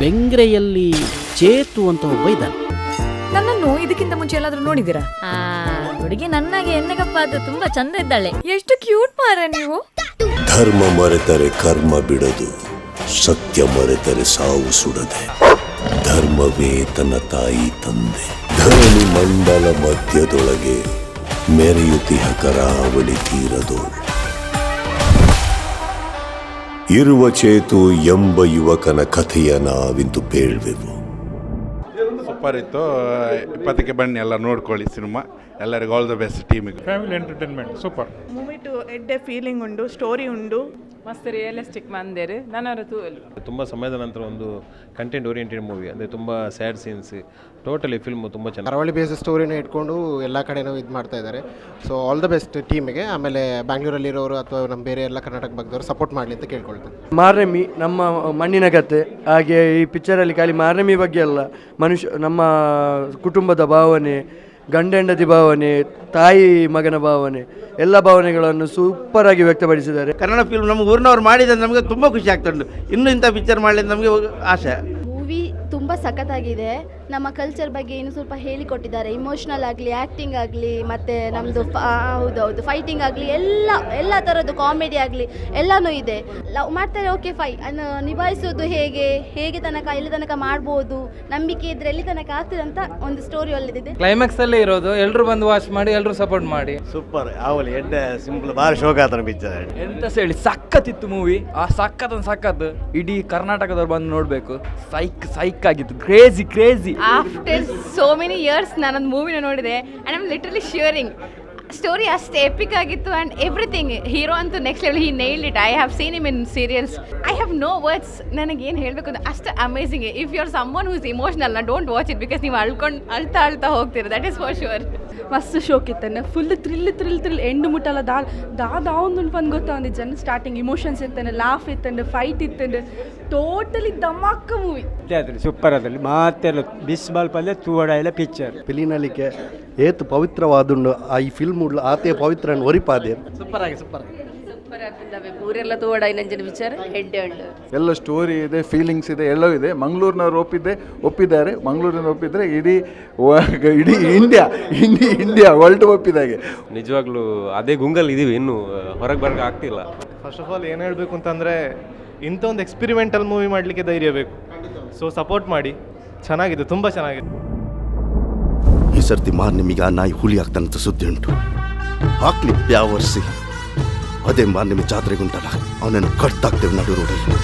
ಬೆಂಗ್ರೆಯಲ್ಲಿ ಚೇತು ಅಂತ ಒಬ್ಬ ಇದ್ದಾನೆ. ನನ್ನನ್ನು ಇದಕ್ಕಿಂತ ಮುಂಚೆ ಎಲ್ಲಾದ್ರೂ ನೋಡಿದ್ದೀರಾ? ಹುಡುಗಿ ನನ್ನಾಗೆ ಎಣ್ಣೆಗಪ್ಪ ಅದು ತುಂಬಾ ಚಂದ ಇದ್ದಾಳೆ. ಎಷ್ಟು ಕ್ಯೂಟ್ ಮಾರ ನೀವು. ಧರ್ಮ ಮರೆತರೆ ಕರ್ಮ ಬಿಡದು, ಸತ್ಯ ಮರೆತರೆ ಸಾವು ಸುಡದೆ. ಧರ್ಮವೇ ತನ್ನ ತಾಯಿ ತಂದೆ. ಧರಣಿ ಮಂಡಲ ಮಧ್ಯದೊಳಗೆ ಮೆರೆಯುತಿಹ ಕರಾವಳಿ ತೀರದೋಳು. ಇರುವ ಚೇತು ಎಂಬ ಯುವಕನ ಕಥೆಯ ನಾವಿಂದು ಬೇಳ್ವೆವು. ಸೂಪರ್ ಇತ್ತು. 20ಕ್ಕೆ ಬನ್ನಿ, ಎಲ್ಲ ನೋಡ್ಕೊಳ್ಳಿ ಸಿನಿಮಾ. ಎಲ್ಲರಿಗೂ ಆಲ್ ದ ಬೆಸ್ಟ್ ಟೀಮಿಗೆ. ಫ್ಯಾಮಿಲಿ ಎಂಟರ್ಟೈನ್ಮೆಂಟ್ ಸೂಪರ್ ಮೂವಿ ಟು ಎಡ್ಡೆ ಫೀಲಿಂಗ್ ಉಂಡು, ಸ್ಟೋರಿ ಉಂಡು, ಮಸ್ತ್ ರಿಯಲಿಸ್ಟಿಕ್ ಮಂದಿರು ನನ್ನ ತುಂಬ ಸಮಯದ ನಂತರ ಒಂದು ಕಂಟೆಂಟ್ ಓರಿಯೆಂಟೆಡ್ ಮೂವಿ, ಅಂದರೆ ತುಂಬ ಸ್ಯಾಡ್ ಸೀನ್ಸ್, ಟೋಟಲಿ ಫಿಲ್ಮ್ ತುಂಬ ಚೆನ್ನಾಗಿ ಕರಾವಳಿ ಬೇಸ್ ಸ್ಟೋರಿನ ಇಟ್ಕೊಂಡು ಎಲ್ಲ ಕಡೆನೂ ಇದು ಮಾಡ್ತಾ ಇದ್ದಾರೆ. ಸೊ ಆಲ್ ದ ಬೆಸ್ಟ್ ಟೀಮಿಗೆ. ಆಮೇಲೆ ಬ್ಯಾಂಗ್ಳೂರಲ್ಲಿರೋರು ಅಥವಾ ನಮ್ಮ ಬೇರೆ ಎಲ್ಲ ಕರ್ನಾಟಕ ಭಾಗದವರು ಸಪೋರ್ಟ್ ಮಾಡಲಿ ಅಂತ ಕೇಳ್ಕೊಳ್ತೇನೆ. ಮಾರನೆಮಿ ನಮ್ಮ ಮಣ್ಣಿನ ಕತೆ. ಹಾಗೆ ಈ ಪಿಕ್ಚರಲ್ಲಿ ಖಾಲಿ ಮಾರನೆಮಿ ಬಗ್ಗೆ ಅಲ್ಲ, ನಮ್ಮ ಕುಟುಂಬದ ಭಾವನೆ, ಗಂಡ ಹೆಂಡತಿ ಭಾವನೆ, ತಾಯಿ ಮಗನ ಭಾವನೆ, ಎಲ್ಲ ಭಾವನೆಗಳನ್ನು ಸೂಪರ್ ಆಗಿ ವ್ಯಕ್ತಪಡಿಸಿದ್ದಾರೆ. ಕನ್ನಡ ಫಿಲ್ಮ್ ನಮ್ಮ ಊರಿನವ್ರು ಮಾಡಿದ್ರೆ ನಮಗೆ ತುಂಬ ಖುಷಿ ಆಗ್ತುಂಟು. ಇನ್ನೂ ಇಂಥ ಪಿಕ್ಚರ್ ಮಾಡಲಿ ನಮಗೆ ಆಸೆ. ಮೂವಿ ತುಂಬ ಸಖತ್ತಾಗಿದೆ. ನಮ್ಮ ಕಲ್ಚರ್ ಬಗ್ಗೆ ಇನ್ನೂ ಸ್ವಲ್ಪ ಹೇಳಿಕೊಟ್ಟಿದ್ದಾರೆ. ಇಮೋಷ್ನಲ್ ಆಗಲಿ, ಆ್ಯಕ್ಟಿಂಗ್ ಆಗಲಿ, ಮತ್ತು ನಮ್ಮದು ಹೌದೌದು ಫೈಟಿಂಗ್ ಆಗಲಿ, ಎಲ್ಲ ಥರದ್ದು ಕಾಮಿಡಿ ಆಗಲಿ ಎಲ್ಲನೂ ಇದೆ. ಲವ್ ಮಾಡ್ತಾರೆ, ಓಕೆ ಫೈ, ನಿಭಾಯಿಸೋದು ಹೇಗೆ ತನಕ ಎಲ್ಲಿ ತನಕ ಮಾಡ್ಬೋದು, ನಂಬಿಕೆ ಇದ್ರೆ ಎಲ್ಲಿ ತನಕ ಆಗ್ತದೆ ಅಂತ ಒಂದು ಸ್ಟೋರಿ ಒಳ್ಳೆದಿದೆ. ಕ್ಲೈಮ್ಯಾಕ್ಸ್ ಅಲ್ಲೇ ಇರೋದು. ಎಲ್ಲರೂ ಬಂದು ವಾಚ್ ಮಾಡಿ, ಎಲ್ಲರೂ ಸಪೋರ್ಟ್ ಮಾಡಿ. ಸೂಪರ್. ಅವಳಿ ಎಡ್ಡೆ ಸಿಂಪಲ್ ಭಾರಿ ಶೋಕ ಆತನ ಪಿಕ್ಚರ್. ಎಂತ ಹೇಳಿ ಸಖತ್ತಿತ್ತು ಮೂವಿ. ಆ ಸಖತ್ ಇಡೀ ಕರ್ನಾಟಕದವ್ರು ಬಂದು ನೋಡಬೇಕು. ಸೈಕ್ ಆಗಿತ್ತು. Crazy. After so many years ನಾನೊಂದು ಮೂವಿನ ನೋಡಿದೆ and I am literally shivering. Story ಅಷ್ಟು ಎಪಿಕ್ ಆಗಿತ್ತು ಆ್ಯಂಡ್ ಎವ್ರಿಥಿಂಗ್. ಹೀರೋ ಅಂತೂ next level, he nailed it. I have seen him in serials. I have no words. ನನಗೇನು ಹೇಳಬೇಕು ಅಂತ ಅಷ್ಟು amazing. If you are someone who is emotional, don't watch it, because ನೀವು ಅಳ್ತಾ ಹೋಗ್ತೀರ. That is for sure. ಮಸ್ತ್ ಶೋಕ್ ಇತ್ತಂಡೆ. ಫುಲ್ ಥ್ರಿಲ್ ಎಂಡು ಮುಟ್ಟಲ್ಲ ದಾವೊಂದು ಪಂದು ಗೊತ್ತಾಂದು ಜನ ಸ್ಟಾರ್ಟಿಂಗ್ ಇಮೋಷನ್ಸ್ ಇತ್ತಂಡೆ, ಲಾಫ್ ಇತ್ತಂಡೆ, ಫೈಟ್ ಇತ್ತಂಡೆ, ಟೋಟಲಿ ಧಮಾಕ ಮೂವಿ. ಸೂಪರ್ ಅದಲ್ಲಿ ಮಾತೆಲ್ಲ ಬಿಸ್ಬಾಲ್ ಪಲ್ಲೆ ತೂವಡ ಎಲ್ಲ ಪಿಕ್ಚರ್ ಫಿಲಿನಲಿಕ್ಕೆ ಏತು ಪವಿತ್ರವಾದುಂಡು ಆ ಈ ಫಿಲ್ಮ್ ಉಳ್ಳ ಆತೆ ಪವಿತ್ರ ಒರಿಪಾದೆ. ಸೂಪರ್ ಆಗಿ ಊರೆಲ್ಲ ತೋಡ ಇನ್ನೊಂದು ವಿಚಾರ ಹೆಡ್ಡೆ ಉಂಡು. ಎಲ್ಲ ಸ್ಟೋರಿ ಇದೆ, ಫೀಲಿಂಗ್ಸ್ ಇದೆ, ಎಲ್ಲವೂ ಇದೆ. ಮಂಗಳೂರಿನವ್ರು ಒಪ್ಪಿದ್ದಾರೆ. ಮಂಗಳೂರಿನ ಒಪ್ಪಿದ್ರೆ ಇಡೀ ಇಂಡಿಯಾ ವರ್ಲ್ಡ್ ಒಪ್ಪಿದಾಗೆ. ನಿಜವಾಗ್ಲೂ ಅದೇ ಗುಂಗಲ್ ಇದೀವಿ, ಇನ್ನೂ ಹೊರಗೆ ಬರೋಕೆ ಆಗ್ತಿಲ್ಲ. ಫಸ್ಟ್ ಆಫ್ ಆಲ್ ಏನು ಹೇಳಬೇಕು ಅಂತಂದರೆ, ಇಂಥ ಒಂದು ಎಕ್ಸ್ಪಿರಿಮೆಂಟಲ್ ಮೂವಿ ಮಾಡಲಿಕ್ಕೆ ಧೈರ್ಯ ಬೇಕು. ಸೊ ಸಪೋರ್ಟ್ ಮಾಡಿ. ಚೆನ್ನಾಗಿದೆ, ತುಂಬ ಚೆನ್ನಾಗಿದೆ. ಈ ಸರ್ತಿ ಮಾರ್ನಿಮಿಗೆ ಆ ನಾಯಿ ಹುಲಿ ಆಗ್ತಾನಂತ ಸುದ್ದಿ ಉಂಟು. ಹಾಕ್ಲಿ ಯಾವರ್ಸಿ ಅದೇ ಮಾರ್ನಿಮಿ ಜಾತ್ರೆಗುಂಟಲ್ಲ, ಅವನನ್ನು ಕಟ್ಟಾಕ್ತೇವೆ ನಡು ರೋಡಲ್ಲಿ.